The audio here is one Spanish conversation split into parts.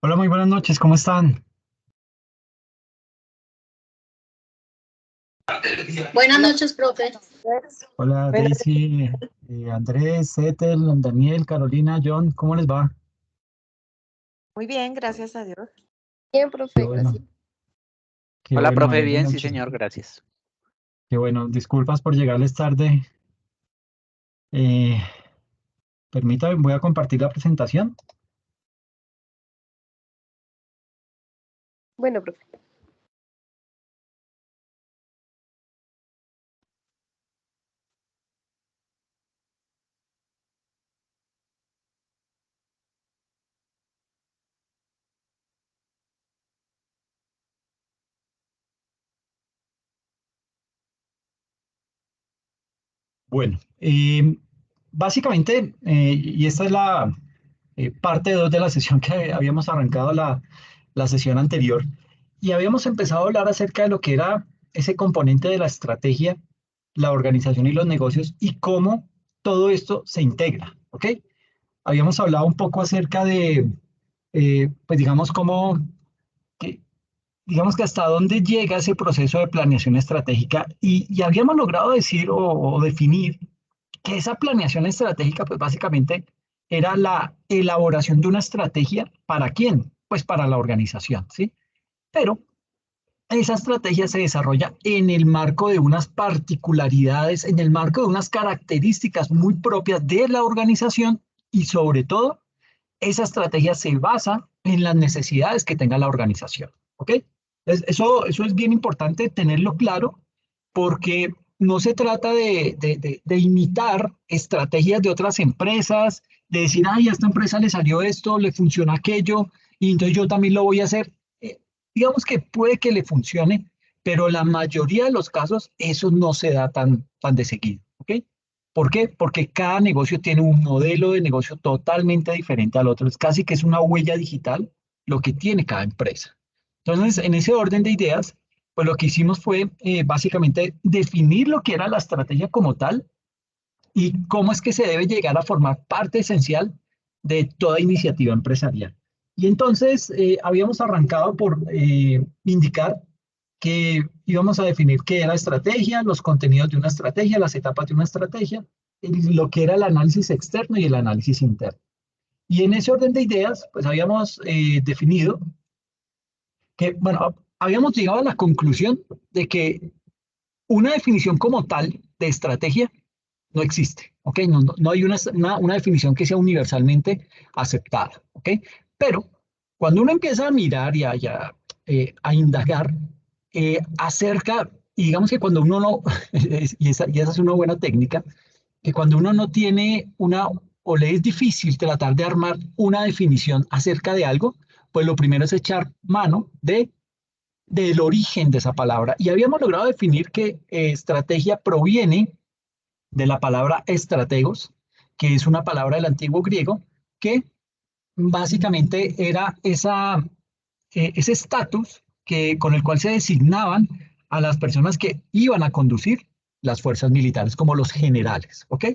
Hola, muy buenas noches, ¿cómo están? Buenas noches, profe. Hola, Bueno, Daisy, Andrés, Ethel, Daniel, Carolina, John, ¿cómo les va? muy bien, gracias a Dios. Bien, Qué profe, bueno, gracias. qué Hola, bueno, me profe, alegra bien, sí, mucho. señor, gracias. Qué bueno, disculpas por llegarles tarde. Eh, Permítame, voy a compartir la presentación. Bueno, profe. Bueno, básicamente, y esta es la parte 2 de la sesión que habíamos arrancado la sesión anterior, y habíamos empezado a hablar acerca de lo que era ese componente de la estrategia, la organización y los negocios, y cómo todo esto se integra, ¿ok? Habíamos hablado un poco acerca de, pues digamos, que, digamos que hasta dónde llega ese proceso de planeación estratégica, y habíamos logrado decir o definir que esa planeación estratégica, pues básicamente era la elaboración de una estrategia. ¿Para quién? Pues para la organización, ¿sí? Pero esa estrategia se desarrolla en el marco de unas particularidades, en el marco de unas características muy propias de la organización y sobre todo, esa estrategia se basa en las necesidades que tenga la organización, ¿ok? Eso es bien importante tenerlo claro porque no se trata de imitar estrategias de otras empresas, de decir, ay, a esta empresa le salió esto, le funciona aquello, y entonces yo también lo voy a hacer. Eh, digamos que puede que le funcione, pero la mayoría de los casos eso no se da tan de seguido, ¿ok? ¿Por qué? Porque cada negocio tiene un modelo de negocio totalmente diferente al otro. Es casi que es una huella digital lo que tiene cada empresa. Entonces, en ese orden de ideas, pues lo que hicimos fue básicamente definir lo que era la estrategia como tal y cómo es que se debe llegar a formar parte esencial de toda iniciativa empresarial. Y entonces habíamos arrancado por indicar que íbamos a definir qué era estrategia, los contenidos de una estrategia, las etapas de una estrategia, lo que era el análisis externo y el análisis interno. Y en ese orden de ideas, pues habíamos definido que, bueno, habíamos llegado a la conclusión de que una definición como tal de estrategia no existe, ¿ok? No hay una definición que sea universalmente aceptada, ¿ok? Pero cuando uno empieza a mirar a indagar acerca, y digamos que cuando uno no, y esa es una buena técnica, que cuando uno no tiene o le es difícil tratar de armar una definición acerca de algo, pues lo primero es echar mano del origen de esa palabra. Y habíamos logrado definir que estrategia proviene de la palabra estrategos, que es una palabra del antiguo griego, que básicamente era ese estatus con el cual se designaban a las personas que iban a conducir las fuerzas militares, como los generales, ¿ok?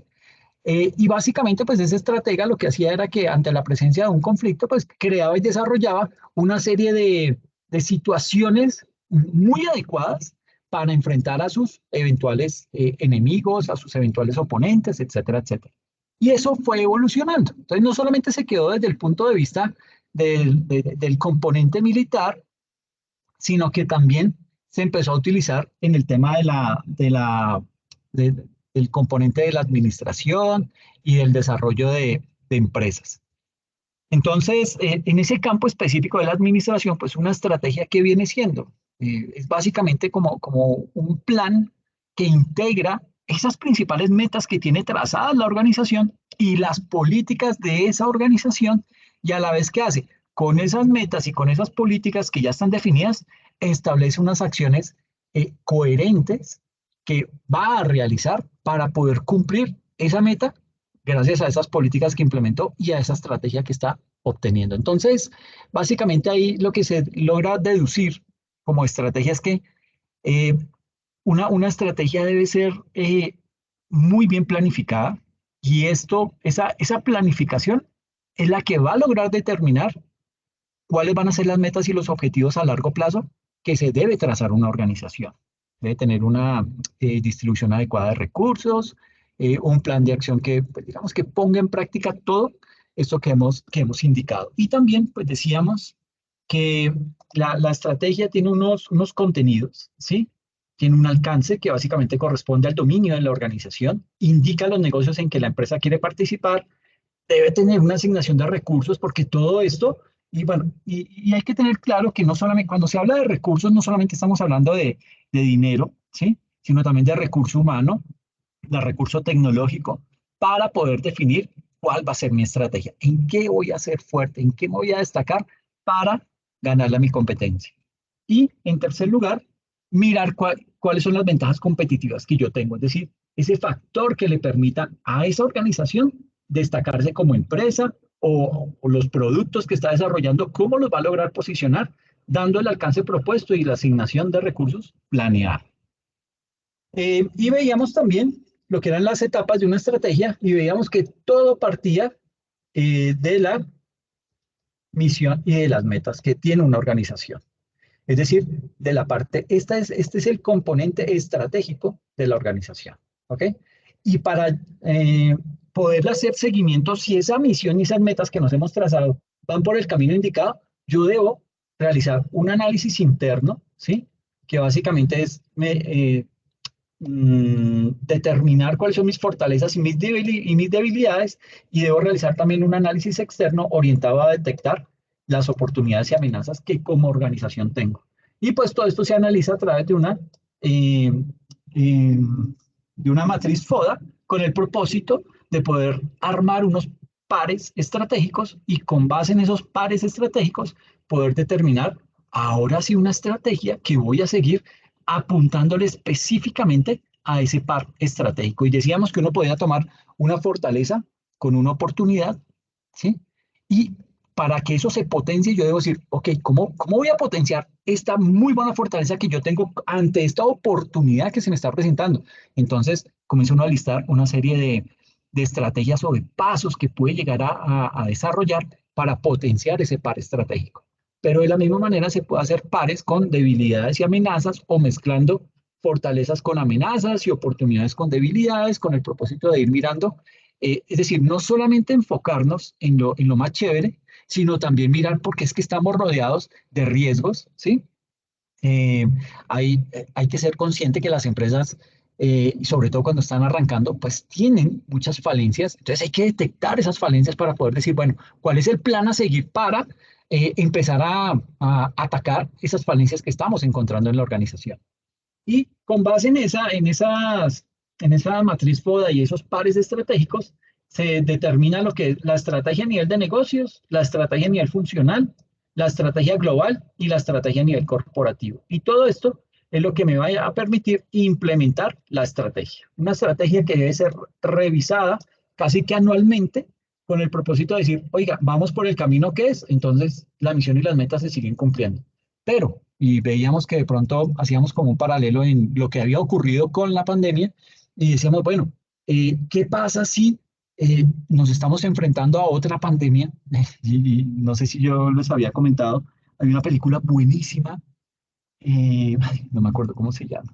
Y básicamente, pues ese estratega lo que hacía era que ante la presencia de un conflicto, pues creaba y desarrollaba una serie de situaciones muy adecuadas para enfrentar a sus eventuales enemigos, a sus eventuales oponentes, etcétera, etcétera. Y eso fue evolucionando. Entonces, no solamente se quedó desde el punto de vista del componente militar, sino que también se empezó a utilizar en el tema del componente de la administración y del desarrollo de empresas. Entonces, en ese campo específico de la administración, pues una estrategia que viene siendo es básicamente como un plan que integra esas principales metas que tiene trazadas la organización y las políticas de esa organización y a la vez que hace con esas metas y con esas políticas que ya están definidas, establece unas acciones coherentes que va a realizar para poder cumplir esa meta gracias a esas políticas que implementó y a esa estrategia que está obteniendo. Entonces, básicamente ahí lo que se logra deducir como estrategia es que eh, una estrategia debe ser muy bien planificada y esa planificación es la que va a lograr determinar cuáles van a ser las metas y los objetivos a largo plazo que se debe trazar una organización. Debe tener una distribución adecuada de recursos, un plan de acción que, pues, digamos, que ponga en práctica todo esto que hemos indicado. Y también, pues decíamos que la estrategia tiene unos contenidos, ¿sí? Tiene un alcance que básicamente corresponde al dominio de la organización, indica los negocios en que la empresa quiere participar, debe tener una asignación de recursos, porque todo esto, y bueno, y hay que tener claro que no solamente, cuando se habla de recursos, no solamente estamos hablando de dinero, ¿sí? Sino también de recurso humano, de recurso tecnológico, para poder definir cuál va a ser mi estrategia, en qué voy a ser fuerte, en qué me voy a destacar para ganarle a mi competencia. Y en tercer lugar, mirar cuáles son las ventajas competitivas que yo tengo, es decir, ese factor que le permita a esa organización destacarse como empresa o los productos que está desarrollando, cómo los va a lograr posicionar, dando el alcance propuesto y la asignación de recursos planeada. Y veíamos también lo que eran las etapas de una estrategia y veíamos que todo partía de la misión y de las metas que tiene una organización. Es decir, de la parte, este es el componente estratégico de la organización. ¿Ok? Y para poder hacer seguimiento, si esa misión y esas metas que nos hemos trazado van por el camino indicado, yo debo realizar un análisis interno, ¿sí? Que básicamente es determinar cuáles son mis fortalezas y mis debilidades, y debo realizar también un análisis externo orientado a detectar las oportunidades y amenazas que como organización tengo. Y pues todo esto se analiza a través eh, eh, de una matriz FODA con el propósito de poder armar unos pares estratégicos y con base en esos pares estratégicos poder determinar ahora sí una estrategia que voy a seguir apuntándole específicamente a ese par estratégico. Y decíamos que uno podía tomar una fortaleza con una oportunidad, ¿sí? Y para que eso se potencie, yo debo decir, ok, ¿cómo voy a potenciar esta muy buena fortaleza que yo tengo ante esta oportunidad que se me está presentando? Entonces, comienzo uno a listar una serie de estrategias o de pasos que puede llegar a desarrollar para potenciar ese par estratégico. Pero de la misma manera se puede hacer pares con debilidades y amenazas o mezclando fortalezas con amenazas y oportunidades con debilidades con el propósito de ir mirando. Es decir, no solamente enfocarnos en lo más chévere, sino también mirar porque es que estamos rodeados de riesgos, ¿sí? Eh, hay que ser consciente que las empresas, sobre todo cuando están arrancando, pues tienen muchas falencias. Entonces hay que detectar esas falencias para poder decir, bueno, ¿cuál es el plan a seguir para empezar a atacar esas falencias que estamos encontrando en la organización? Y con base en esa matriz FODA y esos pares estratégicos, se determina lo que es la estrategia a nivel de negocios, la estrategia a nivel funcional, la estrategia global y la estrategia a nivel corporativo. Y todo esto es lo que me va a permitir implementar la estrategia. Una estrategia que debe ser revisada casi que anualmente con el propósito de decir, oiga, vamos por el camino que es, entonces la misión y las metas se siguen cumpliendo. Pero, y veíamos que de pronto hacíamos como un paralelo en lo que había ocurrido con la pandemia y decíamos, bueno, ¿qué pasa si nos estamos enfrentando a otra pandemia? Y no sé si yo les había comentado, hay una película buenísima, no me acuerdo cómo se llama,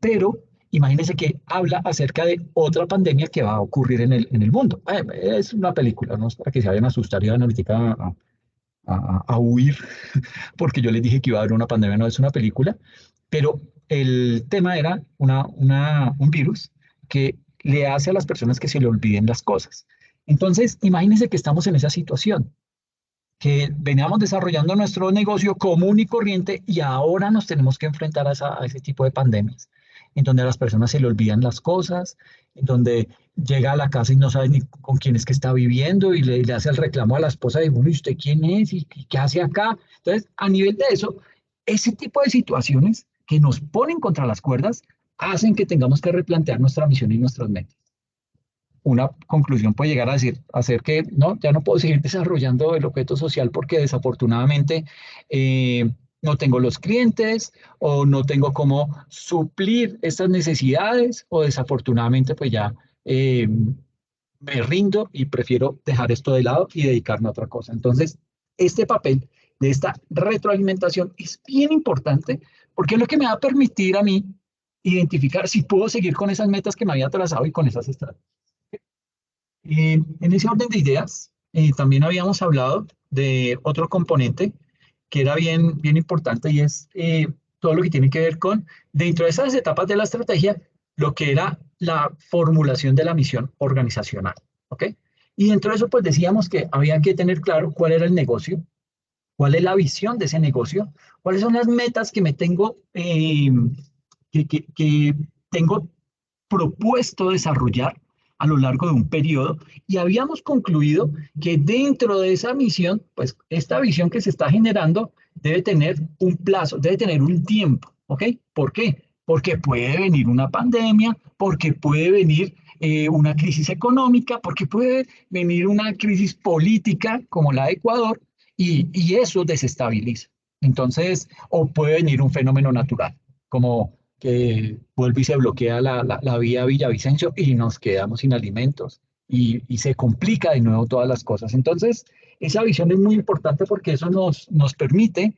pero imagínense que habla acerca de otra pandemia que va a ocurrir en el mundo. Es una película, no es para que se vayan a asustar y vayan ahorita a huir, porque yo les dije que iba a haber una pandemia, no es una película, pero el tema era un virus que le hace a las personas que se le olviden las cosas. Entonces, imagínense que estamos en esa situación, que veníamos desarrollando nuestro negocio común y corriente y ahora nos tenemos que enfrentar a ese tipo de pandemias, en donde a las personas se le olvidan las cosas, en donde llega a la casa y no sabe ni con quién es que está viviendo y le hace el reclamo a la esposa de, bueno, ¿y usted quién es? ¿Y qué hace acá? Entonces, a nivel de eso, ese tipo de situaciones que nos ponen contra las cuerdas hacen que tengamos que replantear nuestra misión y nuestras metas. Una conclusión puede llegar a decir, hacer que no, ya no puedo seguir desarrollando el objeto social porque desafortunadamente no tengo los clientes o no tengo cómo suplir estas necesidades o desafortunadamente pues ya me rindo y prefiero dejar esto de lado y dedicarme a otra cosa. Entonces, este papel de esta retroalimentación es bien importante porque es lo que me va a permitir a mí identificar si puedo seguir con esas metas que me había trazado y con esas estrategias. En ese orden de ideas, también habíamos hablado de otro componente que era bien importante y es todo lo que tiene que ver con, dentro de esas etapas de la estrategia, lo que era la formulación de la misión organizacional. ¿Ok? Y dentro de eso, pues decíamos que había que tener claro cuál era el negocio, cuál es la visión de ese negocio, cuáles son las metas que me tengo, que tengo propuesto desarrollar a lo largo de un periodo y habíamos concluido que dentro de esa misión, pues esta visión que se está generando debe tener un plazo, debe tener un tiempo, ¿ok? ¿Por qué? Porque puede venir una pandemia, porque puede venir una crisis económica, porque puede venir una crisis política como la de Ecuador y eso desestabiliza. Entonces, o puede venir un fenómeno natural, como que vuelve y se bloquea la vía Villavicencio y nos quedamos sin alimentos y se complica de nuevo todas las cosas. Entonces, esa visión es muy importante porque eso nos permite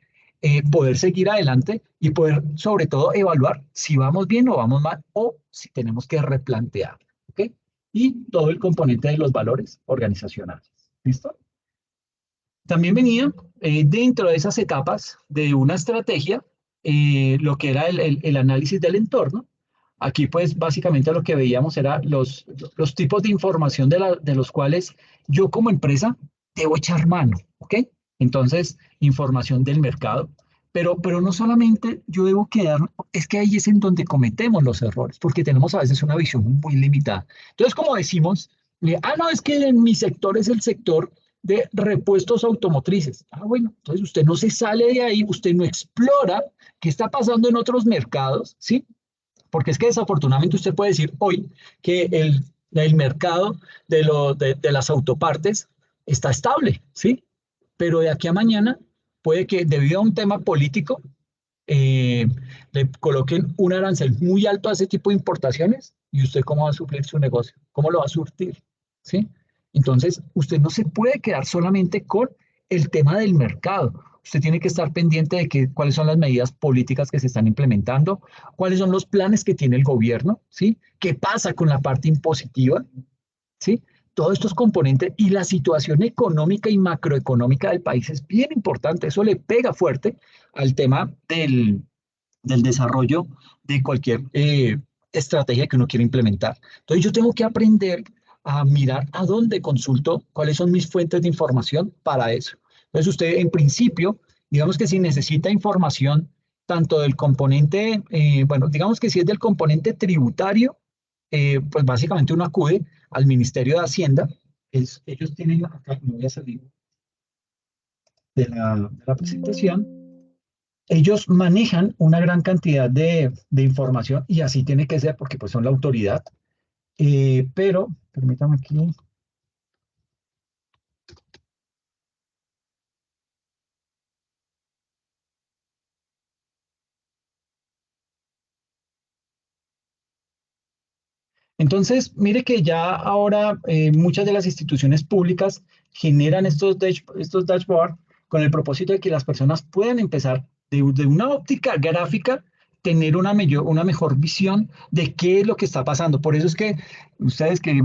poder seguir adelante y poder, sobre todo, evaluar si vamos bien o vamos mal o si tenemos que replantear. ¿Ok? Y todo el componente de los valores organizacionales. ¿Listo? También venía dentro de esas etapas de una estrategia lo que era el análisis del entorno. Aquí pues básicamente lo que veíamos era los tipos de información de los cuales yo como empresa debo echar mano, ¿ok? Entonces, información del mercado, pero no solamente yo debo quedar, es que ahí es en donde cometemos los errores, porque tenemos a veces una visión muy limitada. Entonces, como decimos, no, es que en mi sector es el sector de repuestos automotrices. Bueno, entonces usted no se sale de ahí, usted no explora qué está pasando en otros mercados, ¿sí? Porque es que desafortunadamente usted puede decir hoy que el mercado de las autopartes está estable, ¿sí? Pero de aquí a mañana puede que debido a un tema político eh, le coloquen un arancel muy alto a ese tipo de importaciones y usted cómo va a suplir su negocio, cómo lo va a surtir, ¿sí? Entonces, usted no se puede quedar solamente con el tema del mercado. Usted tiene que estar pendiente de cuáles son las medidas políticas que se están implementando, cuáles son los planes que tiene el gobierno, ¿sí? ¿Qué pasa con la parte impositiva? ¿Sí? Todos estos componentes y la situación económica y macroeconómica del país es bien importante. Eso le pega fuerte al tema del desarrollo de cualquier estrategia que uno quiera implementar. Entonces yo tengo que aprender a mirar a dónde consulto, cuáles son mis fuentes de información para eso. Entonces usted en principio, digamos que si necesita información tanto del componente, bueno, digamos que si es del componente tributario, pues básicamente uno acude al Ministerio de Hacienda. Ellos tienen, acá me voy a salir de la presentación, ellos manejan una gran cantidad de información y así tiene que ser porque pues son la autoridad. Pero, permítame aquí. Entonces, mire que ya ahora muchas de las instituciones públicas generan estos dashboards con el propósito de que las personas puedan empezar de una óptica gráfica, tener una mejor visión de qué es lo que está pasando. Por eso es que ustedes que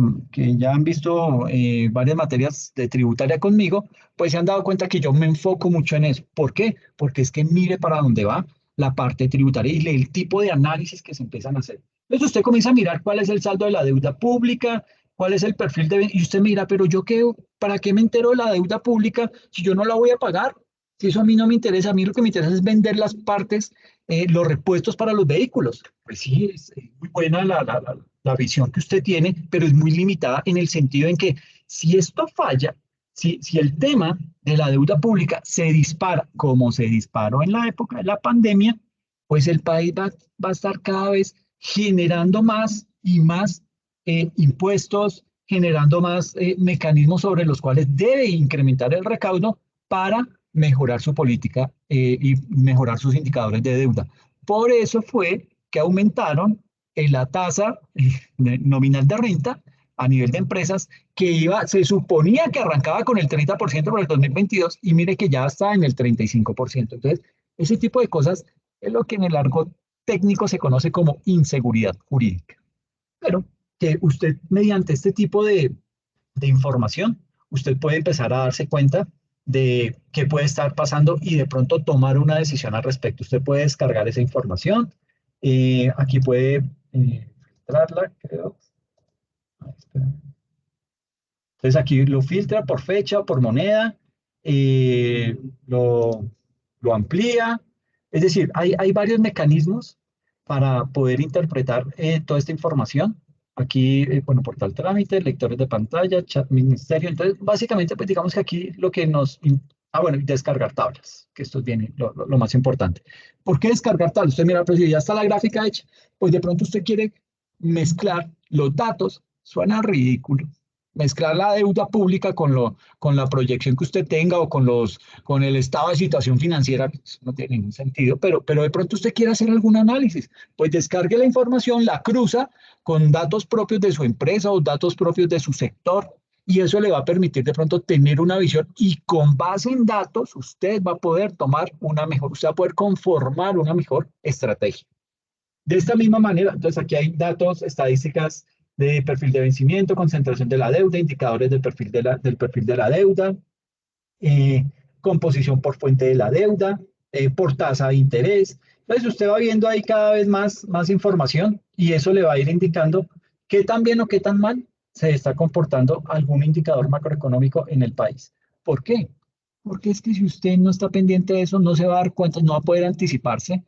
ya han visto varias materias de tributaria conmigo, pues se han dado cuenta que yo me enfoco mucho en eso. ¿Por qué? Porque es que mire para dónde va la parte tributaria y el tipo de análisis que se empiezan a hacer. Entonces usted comienza a mirar cuál es el saldo de la deuda pública, cuál es el perfil y usted mira, pero yo qué, ¿para qué me entero de la deuda pública si yo no la voy a pagar? Si eso a mí no me interesa, a mí lo que me interesa es vender las partes, los repuestos para los vehículos. Pues sí, es muy buena la visión que usted tiene, pero es muy limitada en el sentido en que si esto falla, si el tema de la deuda pública se dispara como se disparó en la época de la pandemia, pues el país va a estar cada vez generando más y más impuestos, generando más mecanismos sobre los cuales debe incrementar el recaudo para mejorar su política y mejorar sus indicadores de deuda. Por eso fue que aumentaron la tasa nominal de renta a nivel de empresas que se suponía que arrancaba con el 30% para el 2022 y mire que ya está en el 35%. Entonces, ese tipo de cosas es lo que en el argot técnico se conoce como inseguridad jurídica. Pero que usted mediante este tipo de información, usted puede empezar a darse cuenta de qué puede estar pasando y de pronto tomar una decisión al respecto. Usted puede descargar esa información. Aquí puede filtrarla, creo. Entonces aquí lo filtra por fecha, por moneda, eh, lo, lo amplía. Es decir, hay varios mecanismos para poder interpretar toda esta información. Aquí, bueno, portal trámite, lectores de pantalla, chat ministerio. Entonces, básicamente, pues digamos que aquí lo que bueno, y descargar tablas, que esto es bien lo más importante. ¿Por qué descargar tablas? Usted mira, pues si ya está la gráfica hecha, pues de pronto usted quiere mezclar los datos, suena ridículo, mezclar la deuda pública con la proyección que usted tenga o con el estado de situación financiera, pues, no tiene ningún sentido, pero de pronto usted quiere hacer algún análisis, pues descargue la información, la cruza con datos propios de su empresa o datos propios de su sector, y eso le va a permitir de pronto tener una visión y con base en datos usted va a poder tomar usted va a poder conformar una mejor estrategia. De esta misma manera, entonces aquí hay datos, estadísticas de perfil de vencimiento, concentración de la deuda, indicadores del perfil de la deuda, eh, composición por fuente de la deuda, por tasa de interés. Entonces usted va viendo ahí cada vez más información y eso le va a ir indicando qué tan bien o qué tan mal se está comportando algún indicador macroeconómico en el país. ¿Por qué? Porque es que si usted no está pendiente de eso, no se va a dar cuenta, no va a poder anticiparse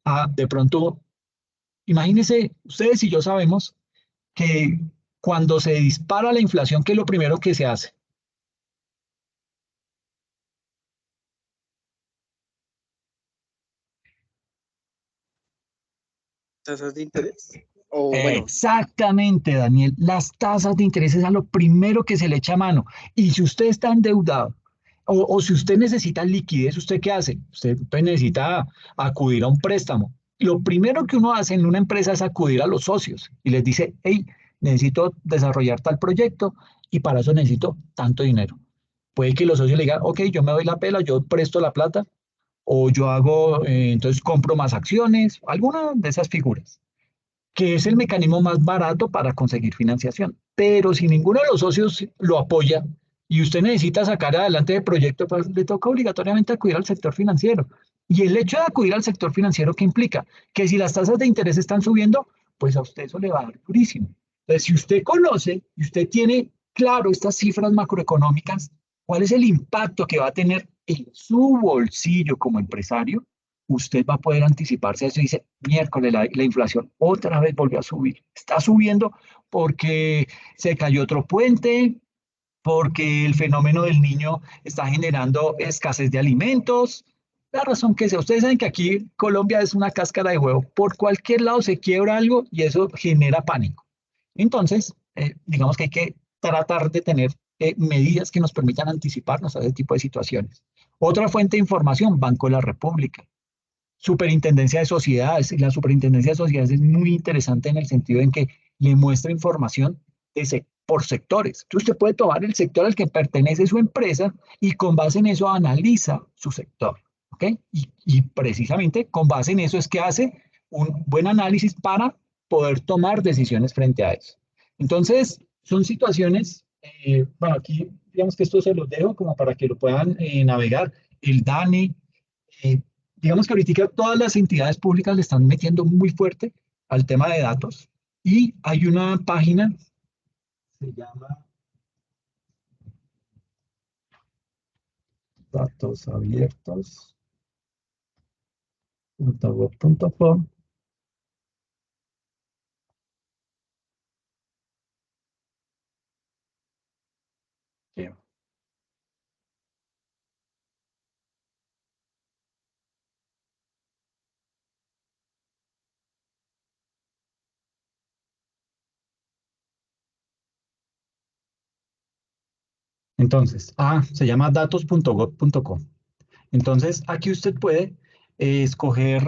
a de pronto. Imagínense, ustedes y yo sabemos que cuando se dispara la inflación, ¿qué es lo primero que se hace? Tasas de interés. O bueno, Exactamente, Daniel. Las tasas de interés es a lo primero que se le echa mano. Y si usted está endeudado o si usted necesita liquidez, ¿usted qué hace? Usted pues, necesita acudir a un préstamo. Lo primero que uno hace en una empresa es acudir a los socios y les dice, hey, necesito desarrollar tal proyecto y para eso necesito tanto dinero. Puede que los socios le digan, ok, yo me doy la pela, yo presto la plata o yo hago, entonces compro más acciones, alguna de esas figuras que es el mecanismo más barato para conseguir financiación. Pero si ninguno de los socios lo apoya y usted necesita sacar adelante el proyecto, pues le toca obligatoriamente acudir al sector financiero. Y el hecho de acudir al sector financiero, ¿qué implica? Que si las tasas de interés están subiendo, pues a usted eso le va a dar durísimo. Entonces, si usted conoce y usted tiene claro estas cifras macroeconómicas, ¿cuál es el impacto que va a tener en su bolsillo como empresario? Usted va a poder anticiparse a eso y dice, miércoles la inflación otra vez volvió a subir. Está subiendo porque se cayó otro puente, porque el fenómeno del niño está generando escasez de alimentos. La razón que sea, ustedes saben que aquí Colombia es una cáscara de huevo. Por cualquier lado se quiebra algo y eso genera pánico. Entonces, digamos que hay que tratar de tener medidas que nos permitan anticiparnos a ese tipo de situaciones. Otra fuente de información, Banco de la República. Superintendencia de Sociedades. La Superintendencia de Sociedades es muy interesante en el sentido en que le muestra información por sectores. Entonces usted puede tomar el sector al que pertenece su empresa y con base en eso analiza su sector. ¿Ok? Y precisamente con base en eso es que hace un buen análisis para poder tomar decisiones frente a eso. Entonces, son situaciones, bueno, aquí digamos que esto se los dejo como para que lo puedan navegar. El DANE, eh, digamos que ahorita todas las entidades públicas le están metiendo muy fuerte al tema de datos y hay una página, se llama datosabiertos.gov.co. Entonces, se llama datos.gov.co. Entonces, aquí usted puede escoger,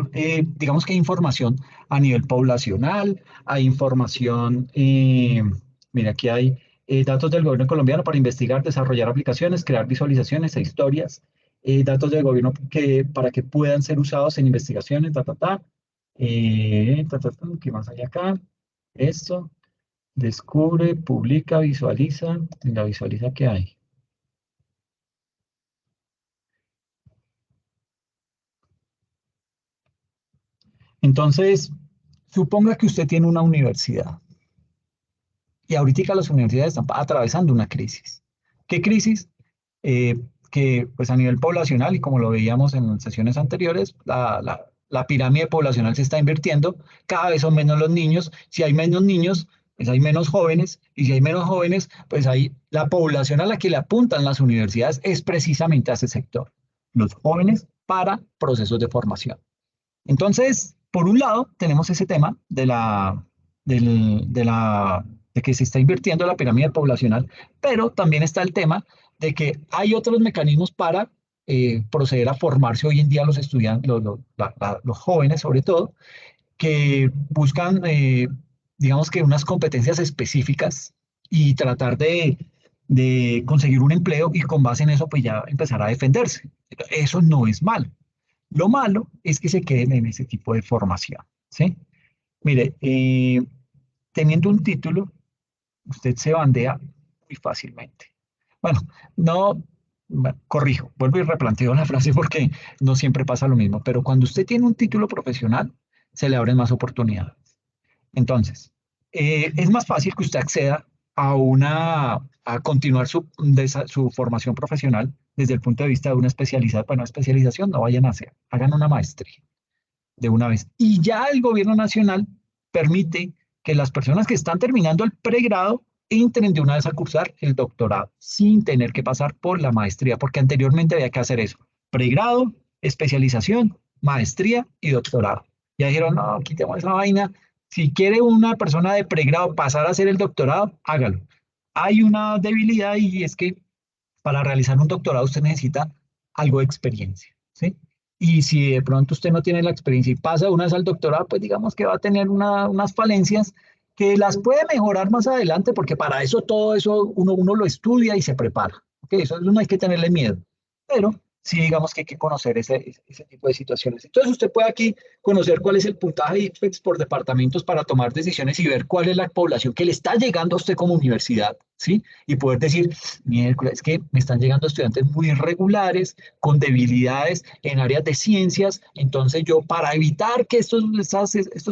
digamos que hay información a nivel poblacional, hay información Mira, aquí hay datos del gobierno colombiano para investigar, desarrollar aplicaciones, crear visualizaciones e historias, datos del gobierno para que puedan ser usados en investigaciones, ¿qué más hay acá? Esto, descubre, publica, visualiza, en la visualiza que hay. Entonces, suponga que usted tiene una universidad y ahorita las universidades están atravesando una crisis. ¿Qué crisis? Que pues a nivel poblacional, y como lo veíamos en sesiones anteriores, la pirámide poblacional se está invirtiendo, cada vez son menos los niños, si hay menos niños, pues hay menos jóvenes, y si hay menos jóvenes, pues hay la población a la que le apuntan las universidades es precisamente a ese sector, los jóvenes para procesos de formación. Entonces, por un lado, tenemos ese tema de que se está invirtiendo la pirámide poblacional, pero también está el tema de que hay otros mecanismos para proceder a formarse hoy en día los estudiantes, los jóvenes sobre todo, que buscan, digamos que unas competencias específicas y tratar de conseguir un empleo y con base en eso pues ya empezar a defenderse. Eso no es malo. Lo malo es que se queden en ese tipo de formación, ¿sí? Mire, teniendo un título, usted se bandea muy fácilmente. Bueno, no, bueno, corrijo, vuelvo y replanteo la frase porque no siempre pasa lo mismo, pero cuando usted tiene un título profesional, se le abren más oportunidades. Entonces, es más fácil que usted acceda a continuar su formación profesional desde el punto de vista de una especialización. Bueno, especialización no vayan a hacer, hagan una maestría de una vez. Y ya el gobierno nacional permite que las personas que están terminando el pregrado entren de una vez a cursar el doctorado sin tener que pasar por la maestría, porque anteriormente había que hacer eso. Pregrado, especialización, maestría y doctorado. Ya dijeron, no, quitemos esa vaina. Si quiere una persona de pregrado pasar a hacer el doctorado, hágalo. Hay una debilidad y es que para realizar un doctorado usted necesita algo de experiencia, ¿sí? Y si de pronto usted no tiene la experiencia y pasa una vez al doctorado, pues digamos que va a tener unas falencias que las puede mejorar más adelante, porque para eso todo eso uno lo estudia y se prepara. ¿Ok? Eso no hay que tenerle miedo. Pero sí digamos que hay que conocer ese tipo de situaciones. Entonces usted puede aquí conocer cuál es el puntaje IFEX por departamentos para tomar decisiones y ver cuál es la población que le está llegando a usted como universidad, ¿sí? Y poder decir, miércoles, es que me están llegando estudiantes muy irregulares, con debilidades en áreas de ciencias, entonces yo para evitar que estos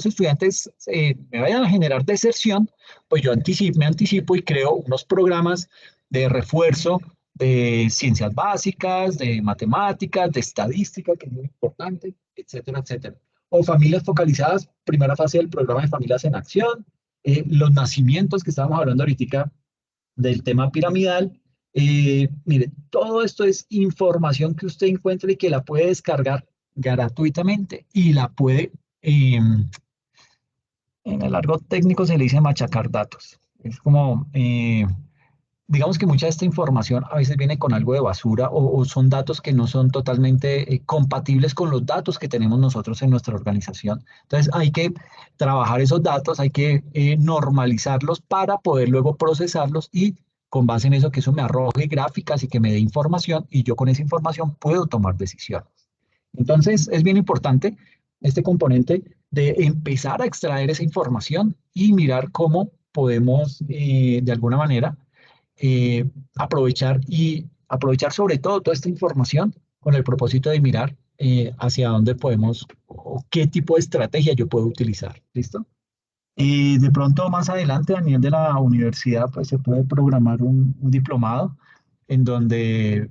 estudiantes me vayan a generar deserción, pues yo me anticipo y creo unos programas de refuerzo de ciencias básicas, de matemáticas, de estadística, que es muy importante, etcétera, etcétera. O familias focalizadas, primera fase del programa de Familias en Acción, los nacimientos que estábamos hablando ahorita del tema piramidal. Mire, todo esto es información que usted encuentra y que la puede descargar gratuitamente y la puede, en el argot técnico se le dice machacar datos. Es como, digamos que mucha de esta información a veces viene con algo de basura o son datos que no son totalmente compatibles con los datos que tenemos nosotros en nuestra organización. Entonces hay que trabajar esos datos, hay que normalizarlos para poder luego procesarlos y con base en eso que eso me arroje gráficas y que me dé información y yo con esa información puedo tomar decisiones. Entonces es bien importante este componente de empezar a extraer esa información y mirar cómo podemos de alguna manera aprovechar sobre todo toda esta información con el propósito de mirar hacia dónde podemos o qué tipo de estrategia yo puedo utilizar. ¿Listo? Y de pronto más adelante a nivel de la universidad pues se puede programar un diplomado en donde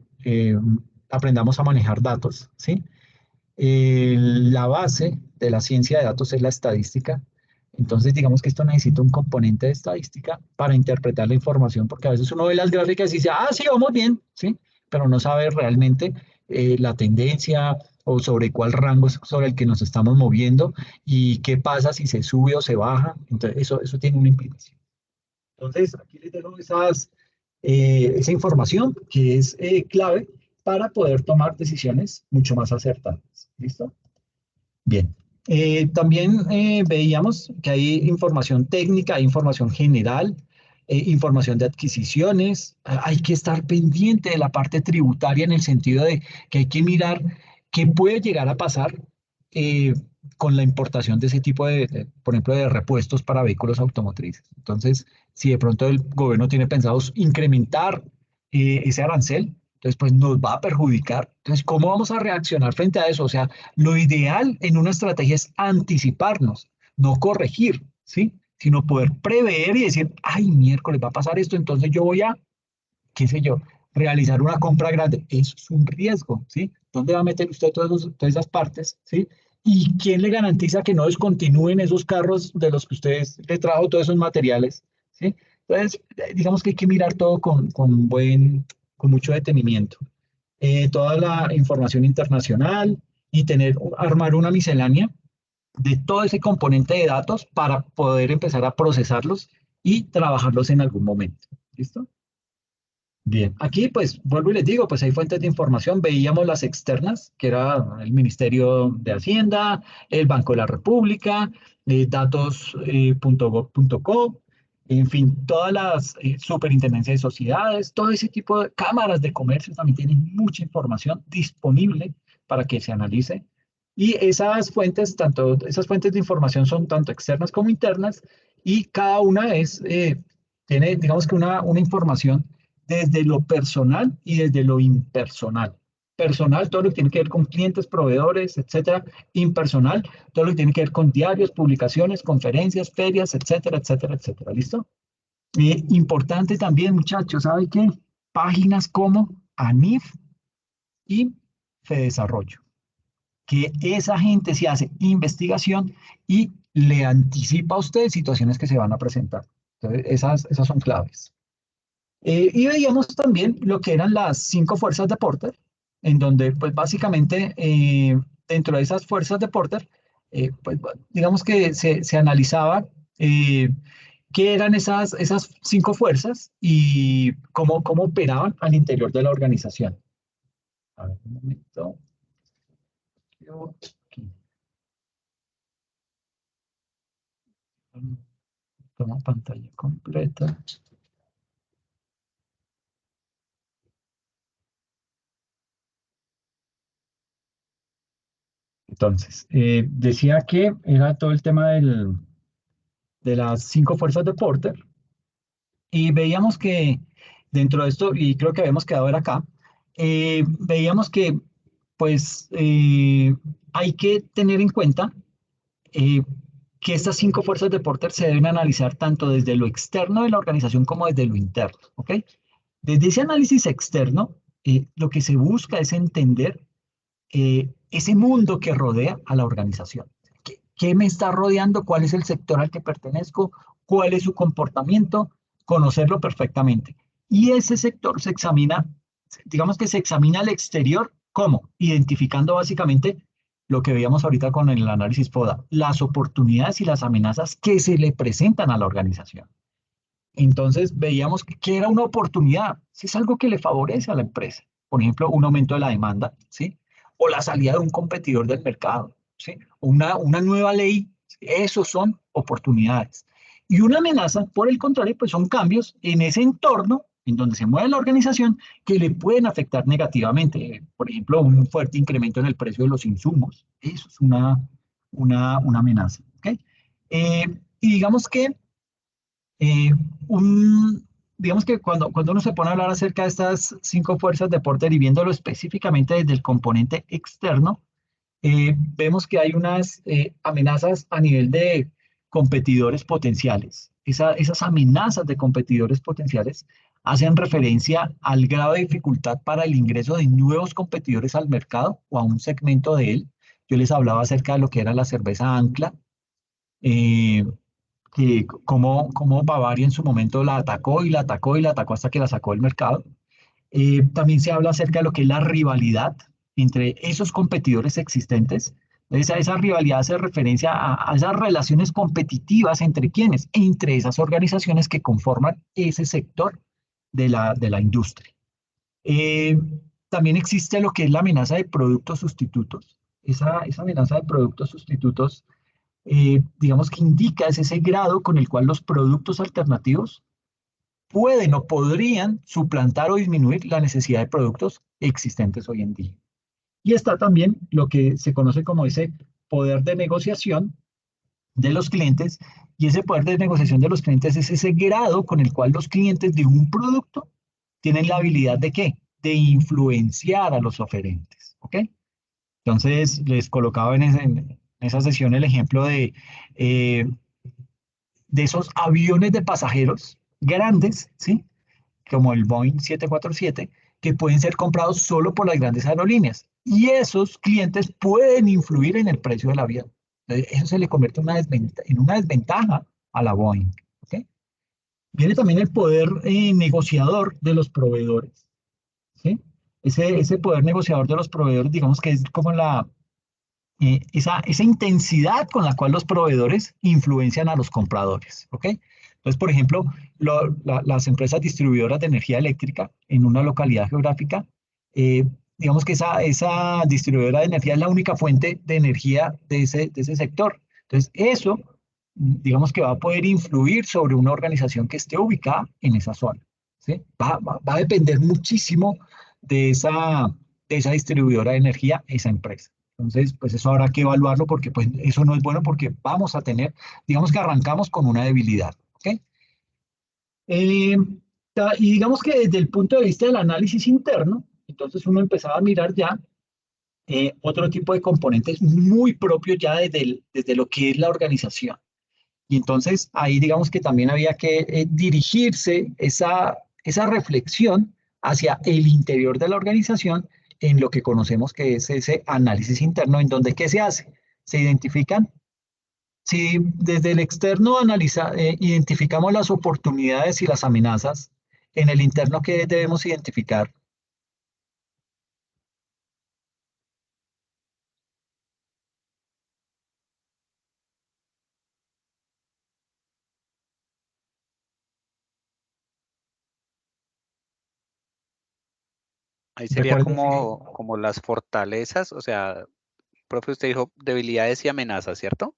aprendamos a manejar datos, ¿sí? La base de la ciencia de datos es la estadística. Entonces, digamos que esto necesita un componente de estadística para interpretar la información, porque a veces uno ve las gráficas y dice, ah, sí, vamos bien, ¿sí? Pero no sabe realmente la tendencia o sobre cuál rango es sobre el que nos estamos moviendo y qué pasa si se sube o se baja. Entonces, eso tiene una implicación. Entonces, aquí les dejo esa información que es clave para poder tomar decisiones mucho más acertadas. ¿Listo? Bien. También veíamos que hay información técnica, hay información general. información de adquisiciones. Hay que estar pendiente de la parte tributaria en el sentido de que hay que mirar qué puede llegar a pasar eh, con la importación de ese tipo por ejemplo, de repuestos para vehículos automotrices. Entonces, si de pronto el gobierno tiene pensado incrementar ese arancel, entonces pues nos va a perjudicar. Entonces, ¿cómo vamos a reaccionar frente a eso? O sea, lo ideal en una estrategia es anticiparnos, no corregir, ¿sí? Sino poder prever y decir, ay, miércoles va a pasar esto, entonces yo voy a, qué sé yo, realizar una compra grande. Eso es un riesgo, ¿sí? ¿Dónde va a meter usted todas esas partes, ¿sí? ¿Y quién le garantiza que no descontinúen esos carros de los que ustedes le trajo todos esos materiales, ¿sí? Entonces, digamos que hay que mirar todo con mucho detenimiento. Toda la información internacional y armar una miscelánea de todo ese componente de datos para poder empezar a procesarlos y trabajarlos en algún momento. ¿Listo? Bien, aquí pues vuelvo y les digo, pues hay fuentes de información, veíamos las externas, que era el Ministerio de Hacienda, el Banco de la República, datos.gov.co, en fin, todas las superintendencias de sociedades, todo ese tipo de cámaras de comercio también tienen mucha información disponible para que se analice. Y esas fuentes de información son tanto externas como internas y cada una tiene, digamos que una información desde lo personal y desde lo impersonal. Personal, todo lo que tiene que ver con clientes, proveedores, etcétera. Impersonal, todo lo que tiene que ver con diarios, publicaciones, conferencias, ferias, etcétera, etcétera, etcétera. ¿Listo? Importante también, muchachos, ¿sabe qué? Páginas como ANIF y FEDesarrollo, que esa gente se hace investigación y le anticipa a ustedes situaciones que se van a presentar. Entonces, esas son claves. Y veíamos también lo que eran las 5 fuerzas de Porter, en donde pues básicamente dentro de esas fuerzas de Porter, pues digamos que se analizaba qué eran esas 5 fuerzas y cómo operaban al interior de la organización. A ver, un momento. Aquí. Toma pantalla completa. Entonces, decía que era todo el tema de las 5 fuerzas de Porter y veíamos que dentro de esto, y creo que habíamos quedado ver acá, veíamos que pues hay que tener en cuenta eh, que estas 5 fuerzas de Porter se deben analizar tanto desde lo externo de la organización como desde lo interno, ¿ok? Desde ese análisis externo, lo que se busca es entender ese mundo que rodea a la organización. ¿Qué me está rodeando? ¿Cuál es el sector al que pertenezco? ¿Cuál es su comportamiento? Conocerlo perfectamente. Y ese sector se examina, digamos que se examina al exterior, ¿cómo? Identificando básicamente lo que veíamos ahorita con el análisis FODA, las oportunidades y las amenazas que se le presentan a la organización. Entonces veíamos que era una oportunidad, si es algo que le favorece a la empresa, por ejemplo, un aumento de la demanda, ¿sí? O la salida de un competidor del mercado, ¿sí? Una nueva ley, esos son oportunidades. Y una amenaza, por el contrario, pues son cambios en ese entorno en donde se mueve la organización que le pueden afectar negativamente. Por ejemplo, un fuerte incremento en el precio de los insumos. Eso es una amenaza. ¿Ok? Y digamos que eh, digamos que cuando uno se pone a hablar acerca de estas 5 fuerzas de Porter y viéndolo específicamente desde el componente externo, vemos que hay unas amenazas a nivel de competidores potenciales. Esas amenazas de competidores potenciales hacen referencia al grado de dificultad para el ingreso de nuevos competidores al mercado o a un segmento de él. Yo les hablaba acerca de lo que era la cerveza Ancla, eh, que cómo Bavaria en su momento la atacó y la atacó y la atacó hasta que la sacó del mercado. También se habla acerca de lo que es la rivalidad entre esos competidores existentes. Esa rivalidad hace referencia a esas relaciones competitivas entre quienes, entre esas organizaciones que conforman ese sector de la industria. Eh, También existe lo que es la amenaza de productos sustitutos. Esa amenaza de productos sustitutos digamos que indica es ese grado con el cual los productos alternativos pueden o podrían suplantar o disminuir la necesidad de productos existentes hoy en día. Y está también lo que se conoce como ese poder de negociación de los clientes, y ese poder de negociación de los clientes es ese grado con el cual los clientes de un producto tienen la habilidad de ¿qué? De influenciar a los oferentes, ¿ok? Entonces, les colocaba en esa sesión el ejemplo eh, de esos aviones de pasajeros grandes, ¿sí? Como el Boeing 747, que pueden ser comprados solo por las grandes aerolíneas. Y esos clientes pueden influir en el precio del avión. Eso se le convierte en una desventaja a la Boeing. ¿Ok? Viene también el poder negociador de los proveedores. ¿Sí? Ese poder negociador de los proveedores, digamos que es como esa intensidad con la cual los proveedores influencian a los compradores. ¿Ok? Entonces, por ejemplo, las empresas distribuidoras de energía eléctrica en una localidad geográfica, eh, digamos que esa distribuidora de energía es la única fuente de energía de ese sector. Entonces, eso, digamos que va a poder influir sobre una organización que esté ubicada en esa zona. ¿Sí? Va a depender muchísimo de esa distribuidora de energía, esa empresa. Entonces, pues eso habrá que evaluarlo porque pues eso no es bueno porque vamos a tener, digamos que arrancamos con una debilidad. ¿Ok? Eh, y digamos que desde el punto de vista del análisis interno, entonces uno empezaba a mirar ya otro tipo de componentes muy propios ya desde lo que es la organización. Y entonces ahí digamos que también había que dirigirse esa reflexión hacia el interior de la organización en lo que conocemos que es ese análisis interno, en donde ¿qué se hace? Se identifican, si desde el externo identificamos las oportunidades y las amenazas, en el interno ¿qué debemos identificar? Ahí sería Recuerden, como las fortalezas, o sea, profe, usted dijo debilidades y amenazas, ¿cierto?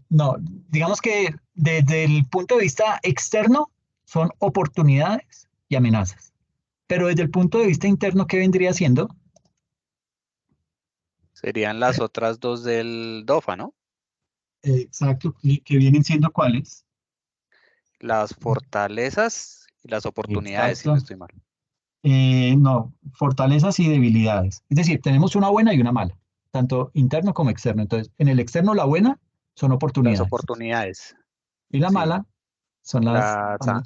no, digamos que desde el punto de vista externo son oportunidades y amenazas. Pero desde el punto de vista interno, ¿qué vendría siendo? Serían las otras dos del DOFA, ¿no? Exacto, que vienen siendo cuáles. Las fortalezas y las oportunidades, si no Exacto. estoy mal. No, fortalezas y debilidades. Es decir, tenemos una buena y una mala, tanto interno como externo. Entonces, en el externo, la buena son Las oportunidades oportunidades, y la sí. mala son Las, a-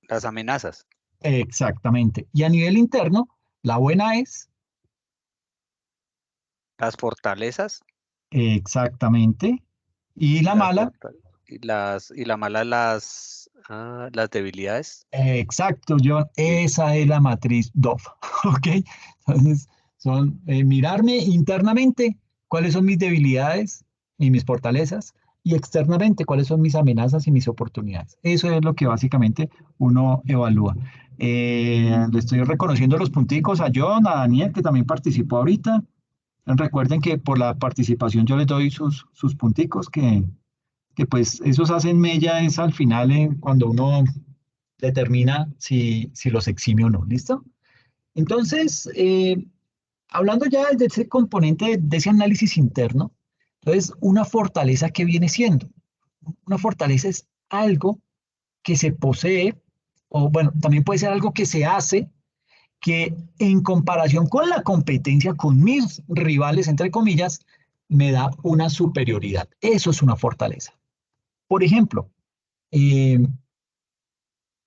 las amenazas, exactamente. Y a nivel interno, la buena es las fortalezas, exactamente y la mala, y la mala las debilidades. exacto, John, Sí. esa es la matriz DOF. ¿Ok? Entonces, son mirarme internamente cuáles son mis debilidades y mis fortalezas y externamente cuáles son mis amenazas y mis oportunidades. Eso es lo que básicamente uno evalúa. Le estoy reconociendo los punticos a John, a Daniel, que también participó ahorita. Recuerden que por la participación yo les doy sus punticos, que pues esos hacen mella es al final cuando uno determina si los exime o no. ¿Listo? Entonces, hablando ya de ese componente, de ese análisis interno, entonces una fortaleza que viene siendo. Una fortaleza es algo que se posee, o bueno, también puede ser algo que se hace, que en comparación con la competencia, con mis rivales, entre comillas, me da una superioridad. Eso es una fortaleza. Por ejemplo, eh,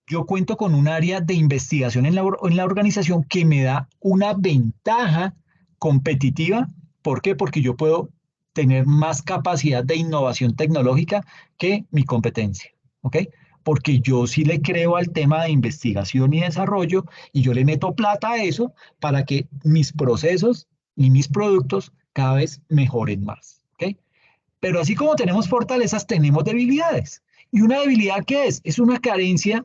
yo cuento con un área de investigación en la organización que me da una ventaja competitiva. ¿Por qué? Porque yo puedo tener más capacidad de innovación tecnológica que mi competencia. ¿Ok? Porque yo sí le creo al tema de investigación y desarrollo y yo le meto plata a eso para que mis procesos y mis productos cada vez mejoren más. ¿Ok? Pero así como tenemos fortalezas, tenemos debilidades. ¿Y una debilidad qué es? Es una carencia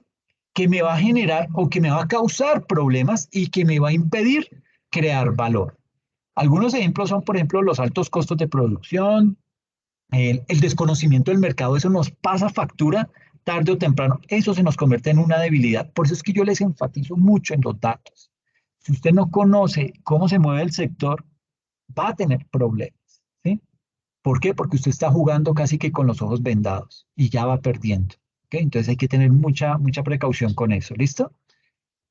que me va a generar o que me va a causar problemas y que me va a impedir crear valor. Algunos ejemplos son, por ejemplo, los altos costos de producción, el desconocimiento del mercado, eso nos pasa factura tarde o temprano, eso se nos convierte en una debilidad. Por eso es que yo les enfatizo mucho en los datos. Si usted no conoce cómo se mueve el sector, va a tener problemas, ¿sí? ¿Por qué? Porque usted está jugando casi que con los ojos vendados y ya va perdiendo, ¿ok? Entonces hay que tener mucha precaución con eso, ¿listo?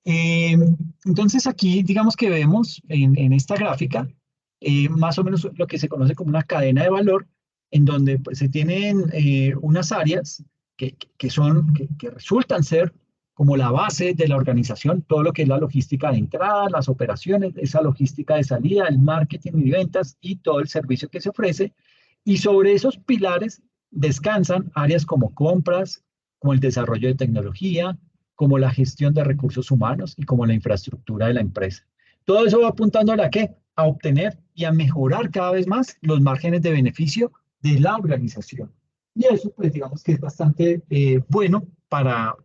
Eh, entonces aquí, digamos que vemos en esta gráfica más o menos lo que se conoce como una cadena de valor, en donde pues, se tienen unas áreas que resultan ser como la base de la organización, todo lo que es la logística de entrada, las operaciones, esa logística de salida, el marketing y ventas y todo el servicio que se ofrece. Y sobre esos pilares descansan áreas como compras, como el desarrollo de tecnología, como la gestión de recursos humanos y como la infraestructura de la empresa. Todo eso va apuntando a qué? A obtener y a mejorar cada vez más los márgenes de beneficio de la organización. Y eso, pues, digamos que es bastante bueno para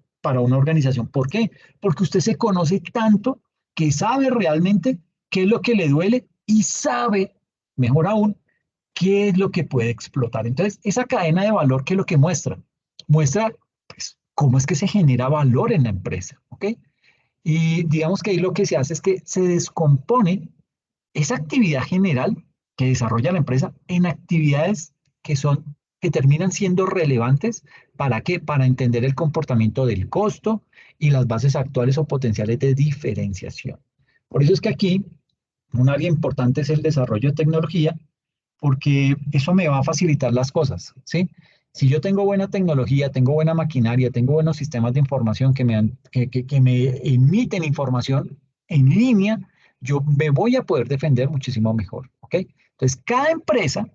una organización. ¿Por qué? Porque usted se conoce tanto que sabe realmente qué es lo que le duele y sabe, mejor aún, qué es lo que puede explotar. Entonces, esa cadena de valor, ¿qué es lo que muestra? Muestra, pues, cómo es que se genera valor en la empresa, ¿ok? Y digamos que ahí lo que se hace es que se descompone esa actividad general que desarrolla la empresa en actividades que terminan siendo relevantes. ¿Para qué? Para entender el comportamiento del costo y las bases actuales o potenciales de diferenciación. Por eso es que aquí un área importante es el desarrollo de tecnología, porque eso me va a facilitar las cosas, ¿sí? Si yo tengo buena tecnología, tengo buena maquinaria, tengo buenos sistemas de información que me emiten información en línea, yo me voy a poder defender muchísimo mejor, ¿ok? Entonces, cada empresa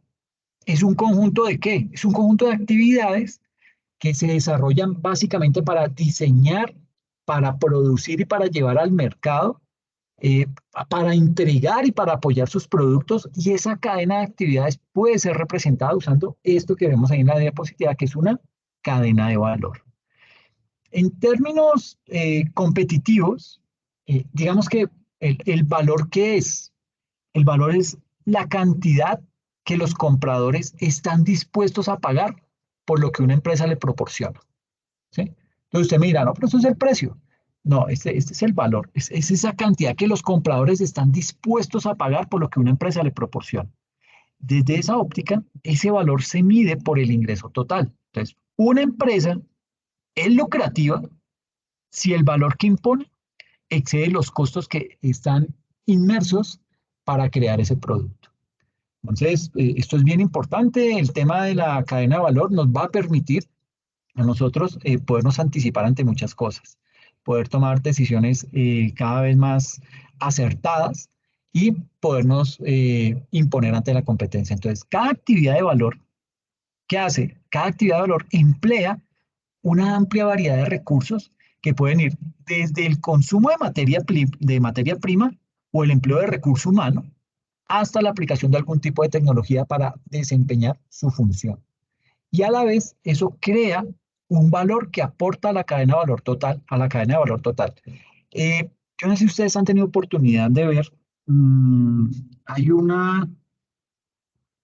es un conjunto de ¿qué? Es un conjunto de actividades que se desarrollan básicamente para diseñar, para producir y para llevar al mercado, eh, para entregar y para apoyar sus productos, y esa cadena de actividades puede ser representada usando esto que vemos ahí en la diapositiva, que es una cadena de valor. En términos competitivos, digamos que el valor que es, el valor es la cantidad que los compradores están dispuestos a pagar por lo que una empresa le proporciona, ¿sí? Entonces usted me dirá, no, pero eso es el precio. No, este es el valor, es esa cantidad que los compradores están dispuestos a pagar por lo que una empresa le proporciona. Desde esa óptica, ese valor se mide por el ingreso total. Entonces, una empresa es lucrativa si el valor que impone excede los costos que están inmersos para crear ese producto. Entonces, esto es bien importante. El tema de la cadena de valor nos va a permitir a nosotros podernos anticipar ante muchas cosas, poder tomar decisiones cada vez más acertadas y podernos imponer ante la competencia. Entonces, cada actividad de valor, ¿qué hace? Cada actividad de valor emplea una amplia variedad de recursos que pueden ir desde el consumo de materia prima o el empleo de recurso humano hasta la aplicación de algún tipo de tecnología para desempeñar su función. Y a la vez eso crea un valor que aporta a la cadena de valor total, a la cadena de valor total. Yo no sé si ustedes han tenido oportunidad de ver, mmm, hay una,